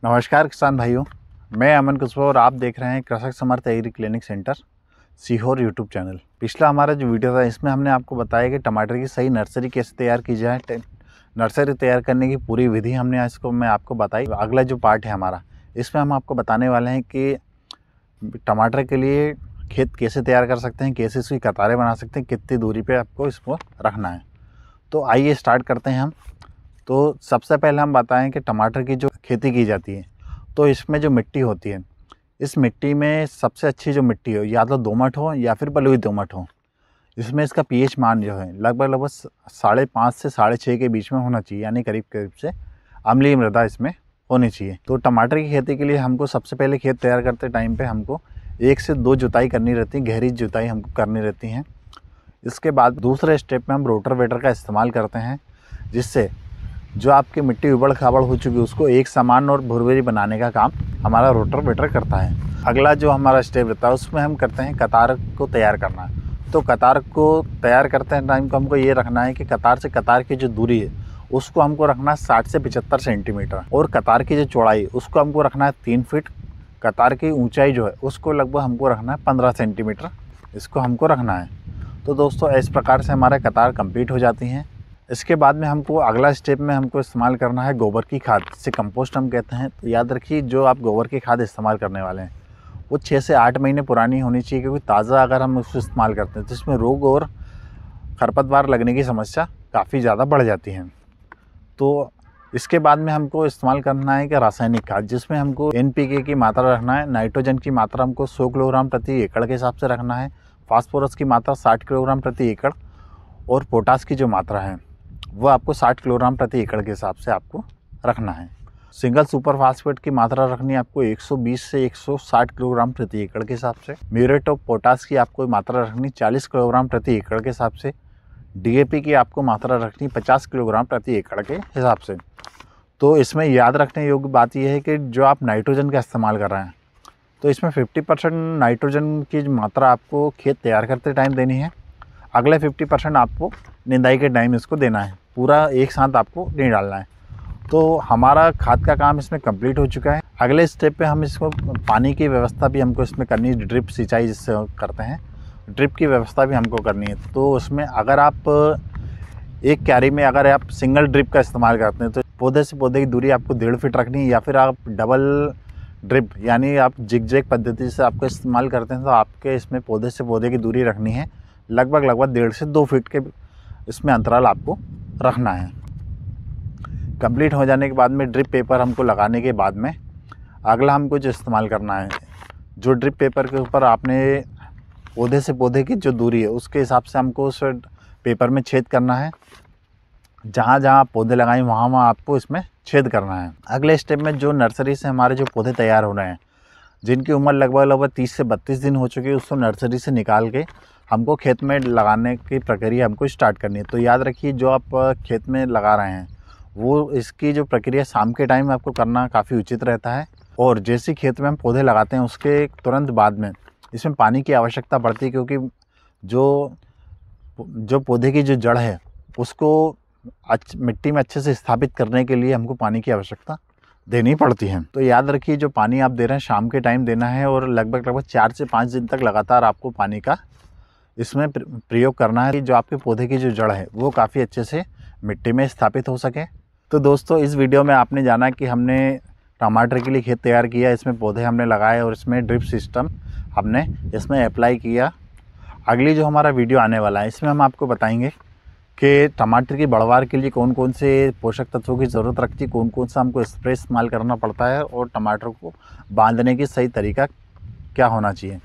नमस्कार किसान भाइयों, मैं अमन कुशवाहा और आप देख रहे हैं Krishak Samarth agri clinic centre Sehore YouTube channel. पिछला हमारा जो वीडियो था इसमें हमने आपको बताया कि टमाटर की सही नर्सरी कैसे तैयार की जाए। नर्सरी तैयार करने की पूरी विधि हमने इसको मैं आपको बताई। अगला जो पार्ट है हमारा, इसमें हम आपको बताने वाले हैं कि टमाटर के लिए खेत कैसे तैयार कर सकते हैं, कैसे इसकी कतारें बना सकते हैं, कितनी दूरी पर आपको इसको रखना है। तो आइए स्टार्ट करते हैं हम। तो सबसे पहले हम बताएं कि टमाटर की जो खेती की जाती है तो इसमें जो मिट्टी होती है, इस मिट्टी में सबसे अच्छी जो मिट्टी हो या तो दोमट हो या फिर बलुई दोमट हो। इसमें इसका पीएच मान जो है लगभग 5.5 से 6.5 के बीच में होना चाहिए, यानी करीब करीब से अम्लीय मृदा इसमें होनी चाहिए। तो टमाटर की खेती के लिए हमको सबसे पहले खेत तैयार करते टाइम पे हमको 1 से 2 जुताई करनी रहती है, गहरी जुताई हमको करनी रहती हैं। इसके बाद दूसरे स्टेप में हम रोटावेटर का इस्तेमाल करते हैं, जिससे जो आपकी मिट्टी उबड़ खाबड़ हो चुकी है उसको एक समान और भुरभुरी बनाने का काम हमारा रोटावेटर करता है। अगला जो हमारा स्टेप रहता है उसमें हम करते हैं कतार को तैयार करना। तो कतार को तैयार करते हैं टाइम को हमको ये रखना है कि कतार से कतार की जो दूरी है उसको हमको रखना है 60 से 75 सेंटीमीटर, और कतार की जो चौड़ाई उसको हमको रखना है 3 फीट। कतार की ऊंचाई जो है उसको लगभग हमको रखना है 15 सेंटीमीटर, इसको हमको रखना है। तो दोस्तों इस प्रकार से हमारे कतार कंप्लीट हो जाती हैं। इसके बाद में हमको अगला स्टेप में हमको इस्तेमाल करना है गोबर की खाद, जिसे कंपोस्ट हम कहते हैं। तो याद रखिए, जो आप गोबर की खाद इस्तेमाल करने वाले हैं वो 6 से 8 महीने पुरानी होनी चाहिए, क्योंकि ताज़ा अगर हम उसको इस्तेमाल करते हैं तो इसमें रोग और खरपतवार लगने की समस्या काफ़ी ज़्यादा बढ़ जाती है। तो इसके बाद में हमको इस्तेमाल करना है कि रासायनिक खाद, जिसमें हमको NPK की मात्रा रखना है, नाइट्रोजन की मात्रा हमको 100 किलोग्राम प्रति एकड़ के हिसाब से रखना है, फास्फोरस की मात्रा 60 किलोग्राम प्रति एकड़, और पोटास की जो मात्रा है वो आपको 60 किलोग्राम प्रति एकड़ के हिसाब से आपको रखना है। सिंगल सुपर फास्फेट की मात्रा रखनी है आपको 120 से 160 किलोग्राम प्रति एकड़ के हिसाब से। म्यूरेट ऑफ पोटास की आपको मात्रा रखनी 40 किलोग्राम प्रति एकड़ के हिसाब से। DAP की आपको मात्रा रखनी 50 किलोग्राम प्रति एकड़ के हिसाब से। तो इसमें याद रखने योग्य बात यह है कि जो आप नाइट्रोजन का इस्तेमाल कर रहे हैं तो इसमें 50% नाइट्रोजन की मात्रा आपको खेत तैयार करते टाइम देनी है। अगले 50% आपको निंदाई के टाइम इसको देना है, पूरा एक साथ आपको नहीं डालना है। तो हमारा खाद का काम इसमें कंप्लीट हो चुका है। अगले स्टेप पे हम इसको पानी की व्यवस्था भी हमको इसमें करनी है, ड्रिप सिंचाई जिससे करते हैं, ड्रिप की व्यवस्था भी हमको करनी है। तो उसमें अगर आप एक क्यारी में अगर आप सिंगल ड्रिप का इस्तेमाल करते हैं तो पौधे से पौधे की दूरी आपको 1.5 फीट रखनी है, या फिर आप डबल ड्रिप यानी आप जिग-जैग पद्धति से आपको इस्तेमाल करते हैं तो आपके इसमें पौधे से पौधे की दूरी रखनी है लगभग 1.5 से 2 फीट के इसमें अंतराल आपको रखना है। कंप्लीट हो जाने के बाद में ड्रिप पेपर हमको लगाने के बाद में अगला हमको जो इस्तेमाल करना है, जो ड्रिप पेपर के ऊपर आपने पौधे से पौधे की जो दूरी है उसके हिसाब से हमको उस पेपर में छेद करना है। जहाँ जहाँ पौधे लगाएं वहाँ वहाँ आपको इसमें छेद करना है। अगले स्टेप में जो नर्सरी से हमारे जो पौधे तैयार हो रहे हैं, जिनकी उम्र लगभग 30 से 32 दिन हो चुकी है, उसको नर्सरी से निकाल के हमको खेत में लगाने की प्रक्रिया हमको स्टार्ट करनी है। तो याद रखिए, जो आप खेत में लगा रहे हैं वो इसकी जो प्रक्रिया शाम के टाइम आपको करना काफ़ी उचित रहता है। और जैसे खेत में हम पौधे लगाते हैं उसके तुरंत बाद में इसमें पानी की आवश्यकता पड़ती है, क्योंकि जो पौधे की जो जड़ है उसको मिट्टी में अच्छे से स्थापित करने के लिए हमको पानी की आवश्यकता देनी पड़ती है। तो याद रखिए, जो पानी आप दे रहे हैं शाम के टाइम देना है, और लगभग 4 से 5 दिन तक लगातार आपको पानी का इसमें प्रयोग करना है कि जो आपके पौधे की जो जड़ है वो काफ़ी अच्छे से मिट्टी में स्थापित हो सके। तो दोस्तों इस वीडियो में आपने जाना कि हमने टमाटर के लिए खेत तैयार किया, इसमें पौधे हमने लगाए और इसमें ड्रिप सिस्टम हमने इसमें अप्लाई किया। अगली जो हमारा वीडियो आने वाला है इसमें हम आपको बताएंगे कि टमाटर की बढ़वार के लिए कौन कौन से पोषक तत्वों की ज़रूरत रखती है, कौन कौन सा हमको स्प्रे इस्तेमाल करना पड़ता है, और टमाटर को बांधने की सही तरीका क्या होना चाहिए।